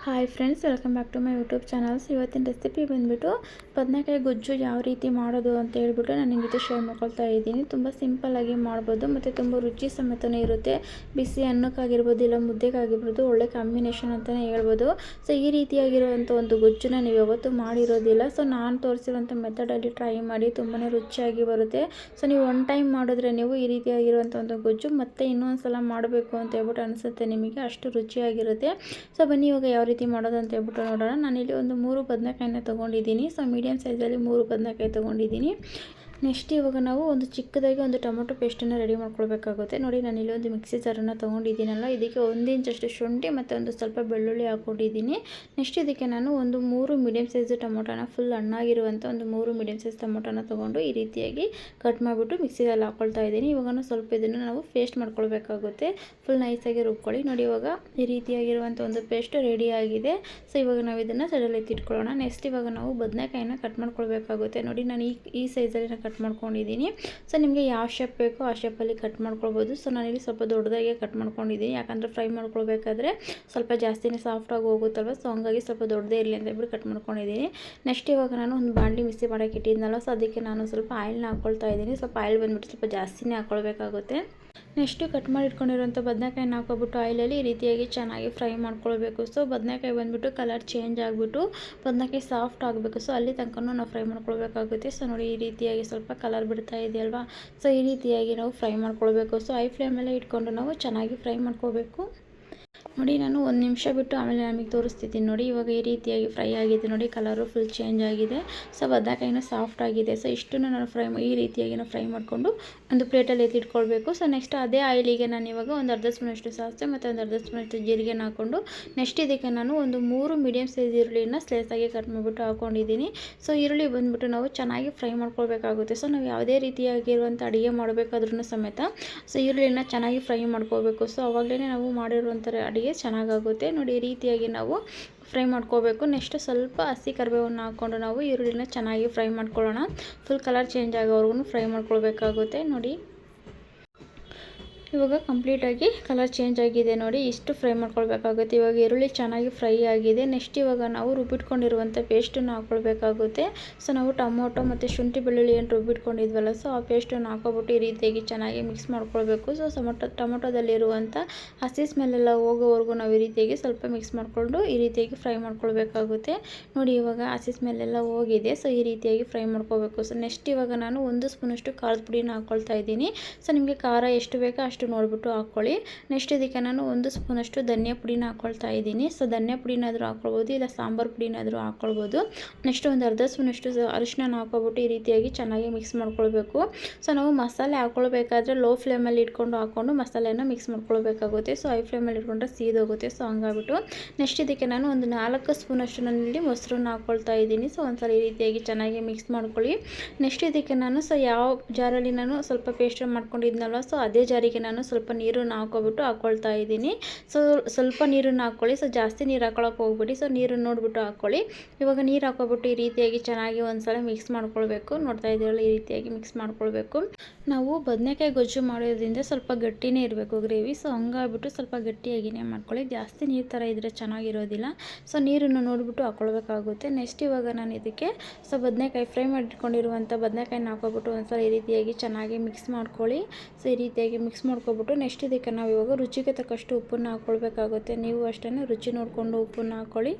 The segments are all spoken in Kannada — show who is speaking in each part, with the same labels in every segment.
Speaker 1: Hi friends, welcome back to my YouTube channels. ಇವತ್ತಿನ ರೆಸಿಪಿ ಬಂದುಬಿಟ್ಟು ಬದನೆಕಾಯಿ ಗೊಜ್ಜು ಯಾವ ರೀತಿ ಮಾಡೋದು ಅಂತ ಹೇಳ್ಬಿಟ್ಟು ನಾನು ನಿಮ್ಮ ಜೊತೆ ಶೇರ್ ಮಾಡ್ಕೊಳ್ತಾ ಇದ್ದೀನಿ. ತುಂಬ ಸಿಂಪಲ್ಲಾಗಿ ಮಾಡ್ಬೋದು ಮತ್ತು ತುಂಬ ರುಚಿ ಸಮೇತನೇ ಇರುತ್ತೆ. ಬಿಸಿ ಅನ್ನಕ್ಕಾಗಿರ್ಬೋದು, ಇಲ್ಲ ಮುದ್ದೆಗಾಗಿರ್ಬೋದು, ಒಳ್ಳೆ ಕಾಂಬಿನೇಷನ್ ಅಂತಲೇ ಹೇಳ್ಬೋದು. ಸೊ ಈ ರೀತಿಯಾಗಿರುವಂಥ ಒಂದು ಗೊಜ್ಜನ್ನ ನೀವು ಯಾವತ್ತೂ ಮಾಡಿರೋದಿಲ್ಲ. ಸೊ ನಾನು ತೋರಿಸಿರುವಂಥ ಮೆಥಡಲ್ಲಿ ಟ್ರೈ ಮಾಡಿ, ತುಂಬಾ ರುಚಿಯಾಗಿ ಬರುತ್ತೆ. ಸೊ ನೀವು ಒನ್ ಟೈಮ್ ಮಾಡಿದ್ರೆ ನೀವು ಈ ರೀತಿಯಾಗಿರುವಂಥ ಒಂದು ಗೊಜ್ಜು ಮತ್ತೆ ಇನ್ನೊಂದು ಸಲ ಮಾಡಬೇಕು ಅಂತ ಹೇಳ್ಬಿಟ್ಟು ಅನಿಸುತ್ತೆ ನಿಮಗೆ, ಅಷ್ಟು ರುಚಿಯಾಗಿರುತ್ತೆ. ಸೊ ಬನ್ನಿ ಇವಾಗ ಯಾವ ರೀತಿ ಮಾಡೋದು ಅಂತ ಹೇಳ್ಬಿಟ್ಟು ನೋಡೋಣ. ನಾನಿಲ್ಲಿ ಒಂದು 3 ಬದನೆಕಾಯಿನ ತೊಗೊಂಡಿದ್ದೀನಿ. ಸೊ ಮೀಡಿಯಮ್ ಸೈಜಲ್ಲಿ 3 ಬದನೆಕಾಯಿ ತೊಗೊಂಡಿದ್ದೀನಿ. ನೆಕ್ಸ್ಟ್ ಇವಾಗ ನಾವು ಒಂದು ಚಿಕ್ಕದಾಗಿ ಒಂದು ಟೊಮೊಟೊ ಪೇಸ್ಟನ್ನು ರೆಡಿ ಮಾಡ್ಕೊಳ್ಬೇಕಾಗುತ್ತೆ. ನೋಡಿ, ನಾನಿಲ್ಲಿ ಒಂದು ಮಿಕ್ಸಿ ಜಾರನ್ನು ತೊಗೊಂಡಿದ್ದೀನಲ್ಲ, ಇದಕ್ಕೆ 1 ಇಂಚಷ್ಟು ಶುಂಠಿ ಮತ್ತು ಒಂದು ಸ್ವಲ್ಪ ಬೆಳ್ಳುಳ್ಳಿ ಹಾಕ್ಕೊಂಡಿದ್ದೀನಿ. ನೆಕ್ಸ್ಟ್ ಇದಕ್ಕೆ ನಾನು ಒಂದು 3 ಮೀಡಿಯಮ್ ಸೈಜ್ ಟೊಮೊಟೊನ, ಫುಲ್ ಹಣ್ಣಾಗಿರುವಂಥ ಒಂದು 3 ಮೀಡಿಯಮ್ ಸೈಜ್ ಟೊಮೊಟೊನ ತೊಗೊಂಡು ಈ ರೀತಿಯಾಗಿ ಕಟ್ ಮಾಡಿಬಿಟ್ಟು ಮಿಕ್ಸಿಯಲ್ಲಿ ಹಾಕ್ಕೊಳ್ತಾ ಇದ್ದೀನಿ. ಇವಾಗ ಸ್ವಲ್ಪ ಇದನ್ನು ನಾವು ಪೇಸ್ಟ್ ಮಾಡ್ಕೊಳ್ಬೇಕಾಗುತ್ತೆ. ಫುಲ್ ನೈಸಾಗಿ ರುಬ್ಕೊಳ್ಳಿ. ನೋಡಿ, ಇವಾಗ ಈ ರೀತಿಯಾಗಿರುವಂಥ ಒಂದು ಪೇಸ್ಟ್ ರೆಡಿ ಆಗಿದೆ. ಸೊ ಇವಾಗ ನಾವು ಇದನ್ನು ಸೈಡಲ್ಲಿ ಎತ್ತಿಟ್ಕೊಳ್ಳೋಣ. ನೆಕ್ಸ್ಟ್ ಇವಾಗ ನಾವು ಬದನೆಕಾಯಿನ ಕಟ್ ಮಾಡ್ಕೊಳ್ಬೇಕಾಗುತ್ತೆ. ನೋಡಿ, ನಾನು ಈ ಸೈಜಲ್ಲಿ ಕಟ್ ಮಾಡ್ಕೊಂಡಿದ್ದೀನಿ. ಸೊ ನಿಮಗೆ ಯಾವ ಶೇಪ್ ಬೇಕೋ ಆ ಶೇಪಲ್ಲಿ ಕಟ್ ಮಾಡ್ಕೊಳ್ಬೋದು. ಸೊ ನಾನಿಲ್ಲಿ ಸ್ವಲ್ಪ ದೊಡ್ಡದಾಗಿ ಕಟ್ ಮಾಡ್ಕೊಂಡಿದ್ದೀನಿ, ಯಾಕಂದರೆ ಫ್ರೈ ಮಾಡ್ಕೊಳ್ಬೇಕಾದ್ರೆ ಸ್ವಲ್ಪ ಜಾಸ್ತಿನೇ ಸಾಫ್ಟಾಗಿ ಹೋಗುತ್ತಲ್ವ. ಸೊ ಹಂಗಾಗಿ ಸ್ವಲ್ಪ ದೊಡ್ಡದೇ ಇರಲಿ ಅಂತ ಹೇಳ್ಬಿಟ್ಟು ಕಟ್ ಮಾಡ್ಕೊಂಡಿದ್ದೀನಿ. ನೆಕ್ಸ್ಟ್ ಇವಾಗ ನಾನು ಒಂದು ಬಾಣಲಿ ಮಿಕ್ಸಿ ಮಾಡೋಕ್ಕೆ ಇಟ್ಟಿದ್ನಲ್ಲ, ಸೊ ಅದಕ್ಕೆ ನಾನು ಸ್ವಲ್ಪ ಆಯಿಲ್ನ ಹಾಕ್ಕೊಳ್ತಾ ಇದ್ದೀನಿ. ಸ್ವಲ್ಪ ಆಯಿಲ್ ಬಂದುಬಿಟ್ಟು ಸ್ವಲ್ಪ ಜಾಸ್ತಿನೇ ಹಾಕ್ಕೊಳ್ಬೇಕಾಗುತ್ತೆ. ನೆಕ್ಸ್ಟು ಕಟ್ ಮಾಡಿ ಇಟ್ಕೊಂಡಿರೋಂಥ ಬದನೆಕಾಯಿನ ಹಾಕ್ಕೊಬಿಟ್ಟು ಆಯಿಲಲ್ಲಿ ಈ ರೀತಿಯಾಗಿ ಚೆನ್ನಾಗಿ ಫ್ರೈ ಮಾಡ್ಕೊಳ್ಬೇಕು. ಸೊ ಬದನೆಕಾಯಿ ಬಂದುಬಿಟ್ಟು ಕಲರ್ ಚೇಂಜ್ ಆಗಿಬಿಟ್ಟು ಬದನೆಕಾಯಿ ಸಾಫ್ಟ್ ಆಗಬೇಕು. ಸೊ ಅಲ್ಲಿ ತನಕ ನಾವು ಫ್ರೈ ಮಾಡ್ಕೊಳ್ಬೇಕಾಗುತ್ತೆ. ಸೊ ನೋಡಿ, ಈ ರೀತಿಯಾಗಿ ಸ್ವಲ್ಪ ಕಲರ್ ಬಿಡ್ತಾ ಇದೆಯಲ್ವಾ. ಸೊ ಈ ರೀತಿಯಾಗಿ ನಾವು ಫ್ರೈ ಮಾಡ್ಕೊಳ್ಬೇಕು. ಸೊ ಹೈ ಫ್ಲೇಮಲ್ಲೇ ಇಟ್ಕೊಂಡು ನಾವು ಚೆನ್ನಾಗಿ ಫ್ರೈ ಮಾಡ್ಕೋಬೇಕು. ನೋಡಿ, ನಾನು 1 ನಿಮಿಷ ಬಿಟ್ಟು ಆಮೇಲೆ ನಮಗೆ ತೋರಿಸ್ತಿದ್ದೀನಿ. ನೋಡಿ, ಇವಾಗ ಈ ರೀತಿಯಾಗಿ ಫ್ರೈ ಆಗಿದೆ. ನೋಡಿ, ಕಲರು ಫುಲ್ ಚೇಂಜ್ ಆಗಿದೆ. ಸೊ ಬದನೆಕಾಯಿನ ಸಾಫ್ಟ್ ಆಗಿದೆ. ಸೊ ಇಷ್ಟನ್ನು ನಾನು ಈ ರೀತಿಯಾಗಿ ಫ್ರೈ ಮಾಡಿಕೊಂಡು ಒಂದು ಪ್ಲೇಟಲ್ಲಿ ಎತ್ತಿಟ್ಕೊಳ್ಬೇಕು. ಸೊ ನೆಕ್ಸ್ಟ್ ಅದೇ ಆಯಿಲಿಗೆ ನಾನು ಇವಾಗ ಒಂದು ಅರ್ಧ ಸ್ಪೂನಷ್ಟು ಸಾಸಿವೆ ಮತ್ತು ಒಂದು ಅರ್ಧ ಸ್ಪೂನಷ್ಟು ಜೀರಿಗೆನ ಹಾಕ್ಕೊಂಡು, ನೆಕ್ಸ್ಟ್ ಇದಕ್ಕೆ ನಾನು ಒಂದು 3 ಮೀಡಿಯಮ್ ಸೈಜ್ ಈರುಳ್ಳಿನ ಸ್ಲೈಸಾಗಿ ಕಟ್ ಮಾಡಿಬಿಟ್ಟು ಹಾಕ್ಕೊಂಡಿದ್ದೀನಿ. ಸೊ ಈರುಳ್ಳಿ ಬಂದುಬಿಟ್ಟು ನಾವು ಚೆನ್ನಾಗಿ ಫ್ರೈ ಮಾಡ್ಕೊಳ್ಬೇಕಾಗುತ್ತೆ. ಸೊ ನಾವು ಯಾವುದೇ ರೀತಿಯಾಗಿರುವಂಥ ಅಡುಗೆ ಮಾಡಬೇಕಾದ್ರೂ ಸಮೇತ ಸೊ ಈರುಳ್ಳಿನ ಚೆನ್ನಾಗಿ ಫ್ರೈ ಮಾಡ್ಕೋಬೇಕು. ಸೊ ಅವಾಗಲೇ ನಾವು ಮಾಡಿರುವಂಥ ಅಡುಗೆ ಚೆನ್ನಾಗಾಗುತ್ತೆ. ನೋಡಿ, ಈ ರೀತಿಯಾಗಿ ನಾವು ಫ್ರೈ ಮಾಡ್ಕೋಬೇಕು. ನೆಕ್ಸ್ಟ್ ಸ್ವಲ್ಪ ಹಸಿ ಕರಿಬೇವನ್ನು ಹಾಕ್ಕೊಂಡು ನಾವು ಈರುಳ್ಳಿನ ಚೆನ್ನಾಗಿ ಫ್ರೈ ಮಾಡ್ಕೊಳ್ಳೋಣ. ಫುಲ್ ಕಲರ್ ಚೇಂಜ್ ಆಗೋವರೆಗೂ ಫ್ರೈ ಮಾಡ್ಕೊಳ್ಬೇಕಾಗುತ್ತೆ. ನೋಡಿ, ಇವಾಗ ಕಂಪ್ಲೀಟಾಗಿ ಕಲರ್ ಚೇಂಜ್ ಆಗಿದೆ. ನೋಡಿ, ಇಷ್ಟು ಫ್ರೈ ಮಾಡ್ಕೊಳ್ಬೇಕಾಗುತ್ತೆ. ಇವಾಗ ಈರುಳ್ಳಿ ಚೆನ್ನಾಗಿ ಫ್ರೈ ಆಗಿದೆ. ನೆಕ್ಸ್ಟ್ ಇವಾಗ ನಾವು ರುಬ್ಬಿಟ್ಕೊಂಡಿರುವಂಥ ಪೇಸ್ಟನ್ನು ಹಾಕ್ಕೊಳ್ಬೇಕಾಗುತ್ತೆ. ಸೊ ನಾವು ಟೊಮೊಟೊ ಮತ್ತು ಶುಂಠಿ ಬೆಳ್ಳುಳ್ಳಿ ಏನು ರುಬ್ಬಿಟ್ಕೊಂಡಿದ್ವಲ್ಲ, ಸೊ ಆ ಪೇಸ್ಟನ್ನು ಹಾಕೋಬಿಟ್ಟು ಈ ರೀತಿಯಾಗಿ ಚೆನ್ನಾಗಿ ಮಿಕ್ಸ್ ಮಾಡ್ಕೊಳ್ಬೇಕು. ಸೊ ಟೊಮೊಟೊದಲ್ಲಿರುವಂಥ ಹಸಿ ಸ್ಮೆಲ್ಲೆಲ್ಲ ಹೋಗೋವರೆಗೂ ನಾವು ಈ ರೀತಿಯಾಗಿ ಸ್ವಲ್ಪ ಮಿಕ್ಸ್ ಮಾಡಿಕೊಂಡು ಈ ರೀತಿಯಾಗಿ ಫ್ರೈ ಮಾಡ್ಕೊಳ್ಬೇಕಾಗುತ್ತೆ. ನೋಡಿ, ಇವಾಗ ಹಸಿ ಸ್ಮೆಲ್ಲೆಲ್ಲ ಹೋಗಿದೆ. ಸೊ ಈ ರೀತಿಯಾಗಿ ಫ್ರೈ ಮಾಡ್ಕೋಬೇಕು. ಸೊ ನೆಕ್ಸ್ಟ್ ಇವಾಗ ನಾನು 1 ಸ್ಪೂನಷ್ಟು ಖಾರದ ಪುಡಿನ ಹಾಕ್ಕೊಳ್ತಾ ಇದ್ದೀನಿ. ಸೊ ನಿಮಗೆ ಖಾರ ಎಷ್ಟು ಬೇಕೋ ಅಷ್ಟು ನೋಡಿಬಿಟ್ಟು ಹಾಕ್ಕೊಳ್ಳಿ. ನೆಕ್ಸ್ಟ್ ಇದಕ್ಕೆ ನಾನು 1 ಸ್ಪೂನಷ್ಟು ಧನಿಯಾ ಪುಡಿನ ಹಾಕ್ಕೊಳ್ತಾ ಇದ್ದೀನಿ. ಸೊ ಧನಿಯಾ ಪುಡಿನಾದರೂ ಹಾಕ್ಕೊಳ್ಬೋದು, ಇಲ್ಲ ಸಾಂಬಾರು ಪುಡಿನಾದರೂ ಹಾಕ್ಕೊಳ್ಬೋದು. ನೆಕ್ಸ್ಟ್ ಒಂದು ಅರ್ಧ ಸ್ಪೂನಷ್ಟು ಅರಿಶಿನ ಹಾಕ್ಕೊಬಿಟ್ಟು ಈ ರೀತಿಯಾಗಿ ಚೆನ್ನಾಗಿ ಮಿಕ್ಸ್ ಮಾಡ್ಕೊಳ್ಬೇಕು. ಸೊ ನಾವು ಮಸಾಲೆ ಹಾಕ್ಕೊಳ್ಬೇಕಾದ್ರೆ ಲೋ ಫ್ಲೇಮಲ್ಲಿ ಇಟ್ಕೊಂಡು ಹಾಕ್ಕೊಂಡು ಮಸಾಲೆನ ಮಿಕ್ಸ್ ಮಾಡ್ಕೊಳ್ಬೇಕಾಗುತ್ತೆ. ಸೊ ಹೈ ಫ್ಲೇಮಲ್ಲಿ ಇಟ್ಕೊಂಡ್ರೆ ಸೀದೋಗುತ್ತೆ. ಸೊ ಹಂಗಾಗ್ಬಿಟ್ಟು ನೆಕ್ಸ್ಟ್ ಇದಕ್ಕೆ ನಾನು ಒಂದು 4 ಸ್ಪೂನಷ್ಟು ನಾನಿಲ್ಲಿ ಮೊಸರನ್ನ ಹಾಕ್ಕೊಳ್ತಾ ಇದ್ದೀನಿ. ಸೊ ಒಂದ್ಸಲ ಈ ರೀತಿಯಾಗಿ ಚೆನ್ನಾಗಿ ಮಿಕ್ಸ್ ಮಾಡ್ಕೊಳ್ಳಿ. ನೆಕ್ಸ್ಟ್ ಇದಕ್ಕೆ ನಾನು ಯಾವ ಜಾರಲ್ಲಿ ನಾನು ಸ್ವಲ್ಪ ಪೇಸ್ಟ್ ಮಾಡ್ಕೊಂಡಿದ್ನಲ್ವ, ಸೊ ಅದೇ ಜಾರಿಗೆ ನಾನು ಸ್ವಲ್ಪ ನೀರನ್ನು ಹಾಕ್ಕೊಳ್ತಾ ಇದ್ದೀನಿ. ಸೊ ಸ್ವಲ್ಪ ನೀರನ್ನು ಹಾಕ್ಕೊಳ್ಳಿ. ಸೊ ಜಾಸ್ತಿ ನೀರು ಹಾಕ್ಕೊಳಕ್ಕೆ ಹೋಗ್ಬಿಡಿ. ಸೊ ನೀರನ್ನು ನೋಡಿಬಿಟ್ಟು ಹಾಕ್ಕೊಳ್ಳಿ. ಇವಾಗ ನೀರು ಹಾಕ್ಕೊಬಿಟ್ಟು ಈ ರೀತಿಯಾಗಿ ಚೆನ್ನಾಗಿ ಒಂದ್ಸಲ ಮಿಕ್ಸ್ ಮಾಡ್ಕೊಳ್ಬೇಕು. ನೋಡ್ತಾ ಇದ್ದೀರಲ್ಲ, ಈ ರೀತಿಯಾಗಿ ಮಿಕ್ಸ್ ಮಾಡ್ಕೊಳ್ಬೇಕು. ನಾವು ಬದನೆಕಾಯಿ ಗೊಜ್ಜು ಮಾಡೋದ್ರಿಂದ ಸ್ವಲ್ಪ ಗಟ್ಟಿನೇ ಇರಬೇಕು ಗ್ರೇವಿ. ಸೊ ಹಂಗಾಗ್ಬಿಟ್ಟು ಸ್ವಲ್ಪ ಗಟ್ಟಿಯಾಗಿಯೇ ಮಾಡ್ಕೊಳ್ಳಿ. ಜಾಸ್ತಿ ನೀರು ಥರ ಇದ್ದರೆ ಚೆನ್ನಾಗಿರೋದಿಲ್ಲ. ಸೊ ನೀರನ್ನು ನೋಡಿಬಿಟ್ಟು ಹಾಕ್ಕೊಳ್ಬೇಕಾಗುತ್ತೆ. ನೆಕ್ಸ್ಟ್ ಇವಾಗ ನಾನು ಇದಕ್ಕೆ ಬದನೆಕಾಯಿ ಫ್ರೈ ಮಾಡಿಟ್ಕೊಂಡಿರುವಂಥ ಬದನೆಕಾಯಿನ ಹಾಕ್ಕೊಬಿಟ್ಟು ಒಂದ್ಸಲ ಈ ರೀತಿಯಾಗಿ ಚೆನ್ನಾಗಿ ಮಿಕ್ಸ್ ಮಾಡ್ಕೊಳ್ಳಿ. ಸೊ ಈ ರೀತಿಯಾಗಿ ಮಿಕ್ಸ್ ಮಾಡ್ಕೊಬಿಟ್ಟು ನೆಕ್ಸ್ಟ್ ಇದಕ್ಕೆ ನಾವು ಇವಾಗ ರುಚಿಗೆ ತಕ್ಕಷ್ಟು ಉಪ್ಪನ್ನು ಹಾಕ್ಕೊಳ್ಬೇಕಾಗುತ್ತೆ. ನೀವು ಅಷ್ಟೇ ರುಚಿ ನೋಡಿಕೊಂಡು ಉಪ್ಪನ್ನು ಹಾಕ್ಕೊಳ್ಳಿ.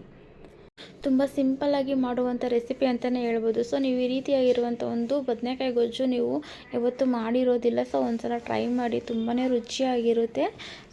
Speaker 1: ತುಂಬ ಸಿಂಪಲ್ಲಾಗಿ ಮಾಡುವಂಥ ರೆಸಿಪಿ ಅಂತಲೇ ಹೇಳ್ಬೋದು. ಸೊ ನೀವು ಈ ರೀತಿಯಾಗಿರುವಂಥ ಒಂದು ಬದನೆಕಾಯಿ ಗೊಜ್ಜು ನೀವು ಯಾವತ್ತೂ ಮಾಡಿರೋದಿಲ್ಲ. ಸೊ ಒಂದ್ಸಲ ಟ್ರೈ ಮಾಡಿ, ತುಂಬಾ ರುಚಿಯಾಗಿರುತ್ತೆ.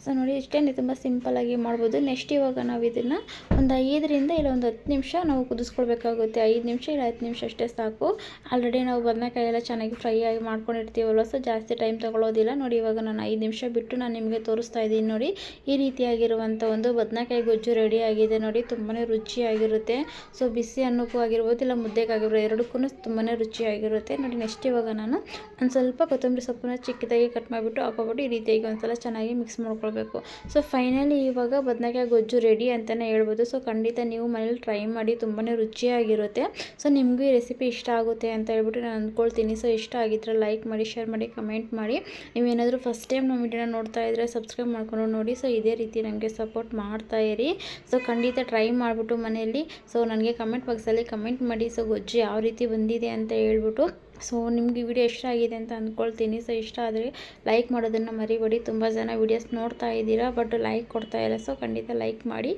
Speaker 1: ಸೊ ನೋಡಿ, ಇಷ್ಟೇ ತುಂಬ ಸಿಂಪಲ್ಲಾಗಿ ಮಾಡ್ಬೋದು. ನೆಕ್ಸ್ಟ್ ಇವಾಗ ನಾವು ಇದನ್ನು ಒಂದು 5ರಿಂದ ಇಲ್ಲ ಒಂದು 10 ನಿಮಿಷ ನಾವು ಕುದಿಸ್ಕೊಳ್ಬೇಕಾಗುತ್ತೆ. 5 ನಿಮಿಷ ಇಲ್ಲ 10 ನಿಮಿಷ ಅಷ್ಟೇ ಸಾಕು. ಆಲ್ರೆಡಿ ನಾವು ಬದನೆಕಾಯಿ ಎಲ್ಲ ಚೆನ್ನಾಗಿ ಫ್ರೈ ಆಗಿ ಮಾಡ್ಕೊಂಡಿರ್ತೀವಲ್ವ, ಸೊ ಜಾಸ್ತಿ ಟೈಮ್ ತೊಗೊಳ್ಳೋದಿಲ್ಲ. ನೋಡಿ, ಇವಾಗ ನಾನು 5 ನಿಮಿಷ ಬಿಟ್ಟು ನಾನು ನಿಮಗೆ ತೋರಿಸ್ತಾ ಇದ್ದೀನಿ. ನೋಡಿ, ಈ ರೀತಿಯಾಗಿರುವಂಥ ಒಂದು ಬದನೆಕಾಯಿ ಗೊಜ್ಜು ರೆಡಿ ಆಗಿದೆ. ನೋಡಿ, ತುಂಬಾ ರುಚಿಯಾಗಿರುತ್ತೆ. ಸೊ ಬಿಸಿ ಅನ್ನಕ್ಕೂ ಆಗಿರ್ಬೋದು ಇಲ್ಲ ಮುದ್ದೆಗಾಗಿರ್ಬೋದು ಎರಡಕ್ಕೂ ತುಂಬಾ ರುಚಿಯಾಗಿರುತ್ತೆ ನೋಡಿ. ನೆಕ್ಸ್ಟ್ ಇವಾಗ ನಾನು ಒಂದು ಸ್ವಲ್ಪ ಕೊತ್ತಂಬರಿ ಸೊಪ್ಪನ್ನ ಚಿಕ್ಕದಾಗಿ ಕಟ್ ಮಾಡಿಬಿಟ್ಟು ಹಾಕೊಬಿಟ್ಟು ಈ ರೀತಿಯಾಗಿ ಒಂದ್ಸಲ ಚೆನ್ನಾಗಿ ಮಿಕ್ಸ್ ಮಾಡ್ಕೊಳ್ಬೇಕು. ಸೊ ಫೈನಲಿ ಇವಾಗ ಬದನೆಕಾಯಿ ಗೊಜ್ಜು ರೆಡಿ ಅಂತಲೇ ಹೇಳ್ಬೋದು. ಸೊ ಖಂಡಿತ ನೀವು ಮನೇಲಿ ಟ್ರೈ ಮಾಡಿ, ತುಂಬಾ ರುಚಿಯಾಗಿರುತ್ತೆ. ಸೊ ನಿಮಗೂ ಈ ರೆಸಿಪಿ ಇಷ್ಟ ಆಗುತ್ತೆ ಅಂತ ಹೇಳ್ಬಿಟ್ಟು ನಾನು ಅಂದ್ಕೊಳ್ತೀನಿ. ಸೊ ಇಷ್ಟ ಆಗಿದ್ರೆ ಲೈಕ್ ಮಾಡಿ, ಶೇರ್ ಮಾಡಿ, ಕಮೆಂಟ್ ಮಾಡಿ. ನೀವೇನಾದರೂ ಫಸ್ಟ್ ಟೈಮ್ ನಮ್ಮ ವಿಡಿಯೋನ ನೋಡ್ತಾ ಇದ್ದರೆ ಸಬ್ಸ್ಕ್ರೈಬ್ ಮಾಡ್ಕೊಂಡು ನೋಡಿ. ಸೊ ಇದೇ ರೀತಿ ನನಗೆ ಸಪೋರ್ಟ್ ಮಾಡ್ತಾ ಇರಿ. ಸೊ ಖಂಡಿತ ಟ್ರೈ ಮಾಡಿಬಿಟ್ಟು ಮನೆಯಲ್ಲಿ ಸೊ ನನಗೆ ಕಮೆಂಟ್ ಬಾಕ್ಸಲ್ಲಿ ಕಮೆಂಟ್ ಮಾಡಿ. ಸೊ ಗೊಜ್ಜು ಯಾವ ರೀತಿ ಬಂದಿದೆ ಅಂತ ಹೇಳ್ಬಿಟ್ಟು. ಸೊ ನಿಮ್ಗೆ ಈ ವಿಡಿಯೋ ಇಷ್ಟ ಆಗಿದೆ ಅಂತ ಅಂದ್ಕೊಳ್ತೀನಿ. ಸೊ ಇಷ್ಟ ಆದರೆ ಲೈಕ್ ಮಾಡೋದನ್ನು ಮರಿಬೇಡಿ. ತುಂಬ ಜನ ವೀಡಿಯೋಸ್ ನೋಡ್ತಾ ಇದ್ದೀರಾ ಬಟ್ ಲೈಕ್ ಕೊಡ್ತಾ ಇಲ್ಲ. ಸೊ ಖಂಡಿತ ಲೈಕ್ ಮಾಡಿ.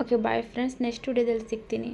Speaker 1: ಓಕೆ ಬಾಯ್ ಫ್ರೆಂಡ್ಸ್, ನೆಕ್ಸ್ಟ್ ವಿಡಿಯೋದಲ್ಲಿ ಸಿಗ್ತೀನಿ.